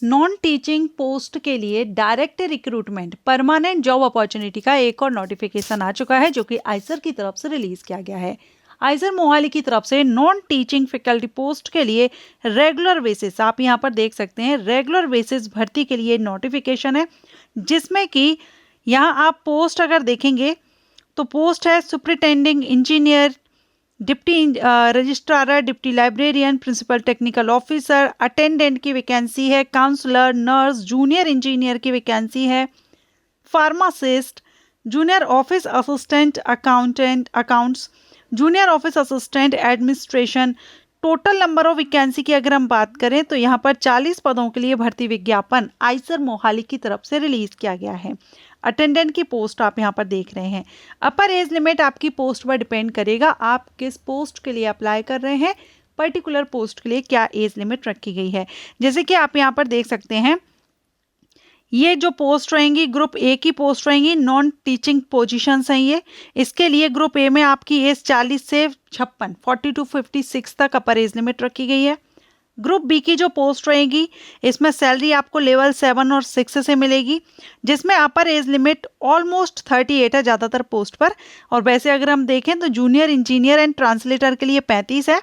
Non teaching post के लिए direct recruitment permanent job opportunity का एक और नोटिफिकेशन आ चुका है, जो कि आइसर की तरफ से रिलीज किया गया है। आइसर मोहाली की तरफ से नॉन टीचिंग फैकल्टी पोस्ट के लिए रेगुलर बेसिस, आप यहाँ पर देख सकते हैं, रेगुलर बेसिस भर्ती के लिए नोटिफिकेशन है, जिसमें कि यहाँ आप पोस्ट अगर देखेंगे तो पोस्ट है superintending engineer, deputy registrar, deputy librarian, principal technical officer, attendant की वैकेंसी है, काउंसलर, नर्स, जूनियर इंजीनियर की वैकेंसी है, pharmacist, junior office assistant accounts, junior office assistant administration. Total number of vacancy की अगर हम बात करें तो यहाँ पर 40 पदों के लिए भर्ती विज्ञापन आइसर मोहाली की तरफ से रिलीज किया गया है। अटेंडेंट की पोस्ट आप यहाँ पर देख रहे हैं। अपर एज लिमिट आपकी पोस्ट पर डिपेंड करेगा, आप किस पोस्ट के लिए अप्लाई कर रहे हैं, पर्टिकुलर पोस्ट के लिए क्या एज लिमिट रखी गई है। जैसे कि आप यहाँ पर देख सकते हैं, ये जो पोस्ट रहेंगी ग्रुप ए की पोस्ट रहेंगी, नॉन टीचिंग पोजीशंस हैं ये। इसके लिए ग्रुप ए में आपकी एज 40 से 56, 40 to 56 तक अपर एज लिमिट रखी गई है। ग्रुप बी की जो पोस्ट रहेगी, इसमें सैलरी आपको लेवल 7 और 6 से मिलेगी, जिसमें अपर एज लिमिट ऑलमोस्ट 38 है ज़्यादातर पोस्ट पर। और वैसे अगर हम देखें तो जूनियर इंजीनियर एंड ट्रांसलेटर के लिए 35 है,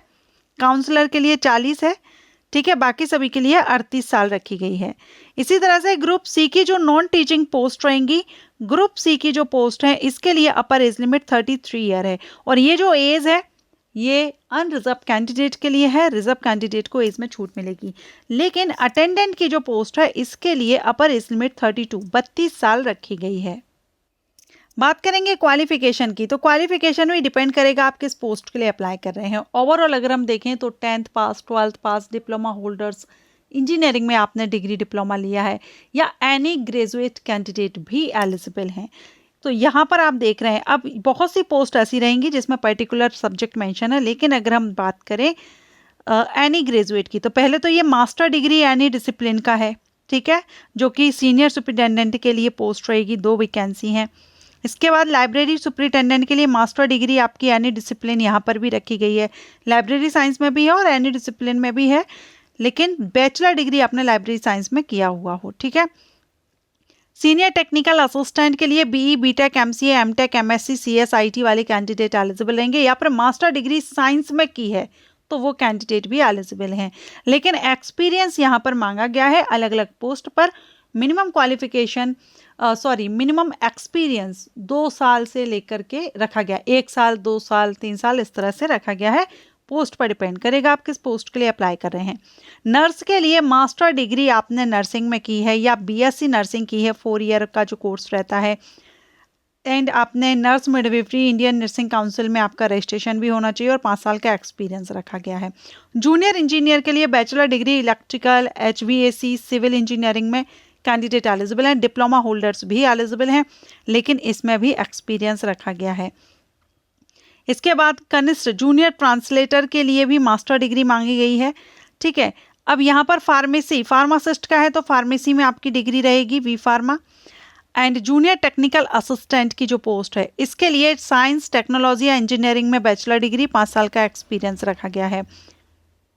काउंसलर के लिए 40 है, ठीक है, बाकी सभी के लिए 38 साल रखी गई है। इसी तरह से ग्रुप सी की जो नॉन टीचिंग पोस्ट रहेंगी, ग्रुप सी की जो पोस्ट है इसके लिए अपर एज लिमिट 33 ईयर है। और ये जो एज है ये अनरिजर्व कैंडिडेट के लिए है, रिजर्व कैंडिडेट को एज में छूट मिलेगी। लेकिन अटेंडेंट की जो पोस्ट है इसके लिए अपर एज लिमिट 32 साल रखी गई है। बात करेंगे क्वालिफिकेशन की, तो क्वालिफिकेशन भी डिपेंड करेगा आप किस पोस्ट के लिए अप्लाई कर रहे हैं। ओवरऑल अगर हम देखें तो 10th पास, 12th पास, डिप्लोमा होल्डर्स, इंजीनियरिंग में आपने डिग्री डिप्लोमा लिया है, या एनी ग्रेजुएट कैंडिडेट भी एलिजिबल हैं। तो यहाँ पर आप देख रहे हैं, अब बहुत सी पोस्ट ऐसी रहेंगी जिसमें पर्टिकुलर सब्जेक्ट मेंशन है, लेकिन अगर हम बात करें एनी ग्रेजुएट की, तो पहले तो ये मास्टर डिग्री एनी डिसिप्लिन का है, ठीक है, जो कि सीनियर सुपरिटेंडेंट के लिए पोस्ट रहेगी, 2 वैकेंसी हैं। इसके बाद लाइब्रेरी सुपरिटेंडेंट के लिए मास्टर डिग्री आपकी एनी डिसिप्लिन यहाँ पर भी रखी गई है, लाइब्रेरी साइंस में भी है और एनी डिसिप्लिन में भी है, लेकिन बैचलर डिग्री आपने लाइब्रेरी साइंस में किया हुआ हो, ठीक है। सीनियर टेक्निकल असिस्टेंट के लिए BE, BTech, MCA, MTech, MSc, CSIT वाले कैंडिडेट एलिजिबल रहेंगे, या फिर मास्टर डिग्री साइंस में की है तो वो कैंडिडेट भी एलिजिबल हैं। लेकिन एक्सपीरियंस यहाँ पर मांगा गया है अलग अलग पोस्ट पर। मिनिमम क्वालिफिकेशन मिनिमम एक्सपीरियंस 2 साल से लेकर के रखा गया, 1 साल, 2 साल, 3 साल, इस तरह से रखा गया है। पोस्ट पर डिपेंड करेगा आप किस पोस्ट के लिए अप्लाई कर रहे हैं। नर्स के लिए मास्टर डिग्री आपने नर्सिंग में की है या बीएससी नर्सिंग की है, 4 ईयर का जो कोर्स रहता है, एंड आपने nurse midwifery Indian nursing council में आपका रजिस्ट्रेशन भी होना चाहिए और 5 साल का एक्सपीरियंस रखा गया है। जूनियर इंजीनियर के लिए bachelor degree electrical, HVAC, civil engineering में कैंडिडेट एलिजिबल हैं। डिप्लोमा होल्डर्स भी एलिजिबल हैं, लेकिन इसमें भी एक्सपीरियंस रखा गया है। इसके बाद कनिष्ठ जूनियर ट्रांसलेटर के लिए भी मास्टर डिग्री मांगी गई है, ठीक है। अब यहाँ पर फार्मासिस्ट का है तो फार्मेसी में आपकी डिग्री रहेगी, B pharma. And junior technical assistant की जो पोस्ट है इसके लिए साइंस, टेक्नोलॉजी या इंजीनियरिंग में बैचलर डिग्री, 5 साल का एक्सपीरियंस रखा गया है।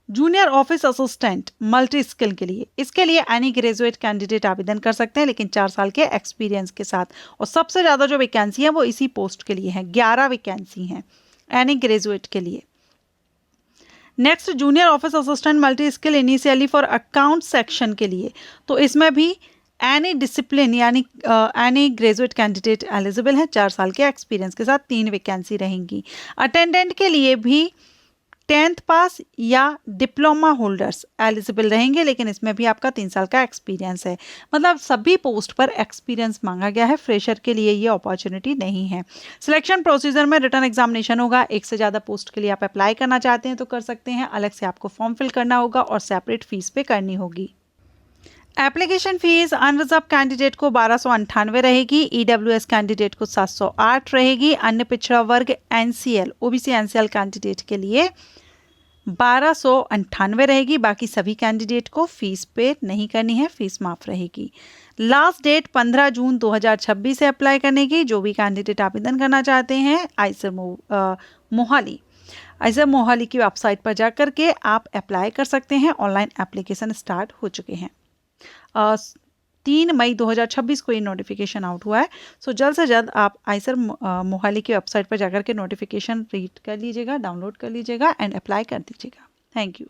Junior office assistant multi skill के लिए, इसके लिए एनी ग्रेजुएट कैंडिडेट आवेदन कर सकते हैं, लेकिन 4 साल के एक्सपीरियंस के साथ। और सबसे ज़्यादा जो वैकेंसी है वो इसी पोस्ट के लिए है, 11 वैकेंसी हैं एनी ग्रेजुएट के लिए। Next junior office assistant multi skill initially for account section के लिए, तो इसमें भी एनी डिसिप्लिन यानी एनी ग्रेजुएट कैंडिडेट एलिजिबल है, 4 साल के एक्सपीरियंस के साथ, 3 वैकेंसी रहेंगी। अटेंडेंट के लिए भी 10th पास या डिप्लोमा होल्डर्स एलिजिबल रहेंगे, लेकिन इसमें भी आपका 3 साल का एक्सपीरियंस है। मतलब सभी पोस्ट पर एक्सपीरियंस मांगा गया है, फ्रेशर के लिए ये अपॉर्चुनिटी नहीं है। सिलेक्शन प्रोसीजर में रिटर्न एग्जामिनेशन होगा, 1 से ज़्यादा पोस्ट के लिए आप अप्लाई करना चाहते हैं तो कर सकते हैं, अलग से आपको फॉर्म फिल करना होगा और सेपरेट फीस पे करनी होगी। एप्लीकेशन फीस अनरिजर्व कैंडिडेट को 1298 रहेगी, ईडब्ल्यूएस कैंडिडेट को 708 रहेगी, अन्य पिछड़ा वर्ग NCL, OBC NCL कैंडिडेट के लिए 1298 रहेगी। बाकी सभी कैंडिडेट को फीस पे नहीं करनी है, फीस माफ रहेगी। लास्ट डेट 15 जून 2026 से अप्लाई करने की। जो भी कैंडिडेट आवेदन करना चाहते हैं आइसर मोहाली की वेबसाइट पर जाकर के आप अप्लाई कर सकते हैं। ऑनलाइन एप्लीकेशन स्टार्ट हो चुके हैं। 3 मई 2026 को ये नोटिफिकेशन आउट हुआ है। सो जल्द से जल्द आप आइसर मोहाली की वेबसाइट पर जाकर के नोटिफिकेशन रीड कर लीजिएगा, डाउनलोड कर लीजिएगा एंड अप्लाई कर दीजिएगा। Thank you.